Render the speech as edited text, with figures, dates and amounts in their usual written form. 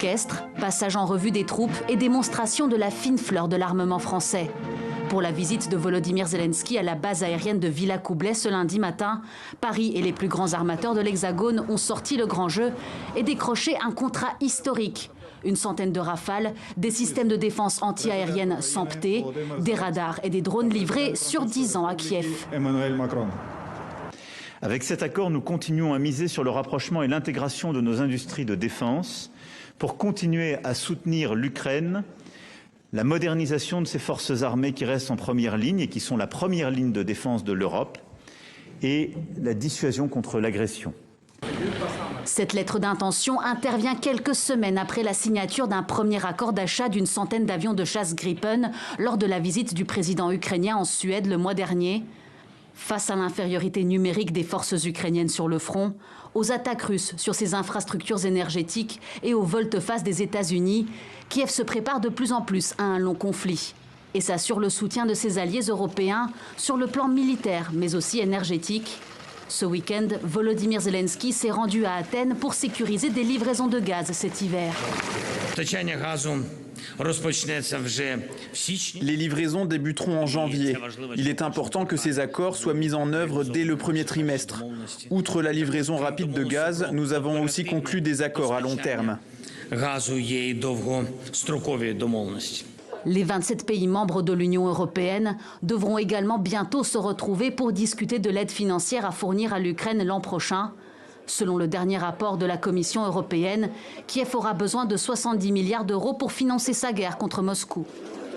orchestre, passage en revue des troupes et démonstration de la fine fleur de l'armement français. Pour la visite de Volodymyr Zelensky à la base aérienne de Villacoublay ce lundi matin, Paris et les plus grands armateurs de l'Hexagone ont sorti le grand jeu et décroché un contrat historique. Une centaine de Rafales, des systèmes de défense anti-aérienne SAMP-T, des radars et des drones livrés sur 10 ans à Kiev. Avec cet accord, nous continuons à miser sur le rapprochement et l'intégration de nos industries de défense pour continuer à soutenir l'Ukraine, la modernisation de ses forces armées qui restent en première ligne et qui sont la première ligne de défense de l'Europe, et la dissuasion contre l'agression. Cette lettre d'intention intervient quelques semaines après la signature d'un premier accord d'achat d'une centaine d'avions de chasse Gripen lors de la visite du président ukrainien en Suède le mois dernier. Face à l'infériorité numérique des forces ukrainiennes sur le front, aux attaques russes sur ses infrastructures énergétiques et aux volte-face des États-Unis, Kiev se prépare de plus en plus à un long conflit et s'assure le soutien de ses alliés européens sur le plan militaire mais aussi énergétique. Ce week-end, Volodymyr Zelensky s'est rendu à Athènes pour sécuriser des livraisons de gaz cet hiver. Les livraisons débuteront en janvier. Il est important que ces accords soient mis en œuvre dès le premier trimestre. Outre la livraison rapide de gaz, nous avons aussi conclu des accords à long terme. Les 27 pays membres de l'Union européenne devront également bientôt se retrouver pour discuter de l'aide financière à fournir à l'Ukraine l'an prochain. Selon le dernier rapport de la Commission européenne, Kiev aura besoin de 70 milliards d'euros pour financer sa guerre contre Moscou.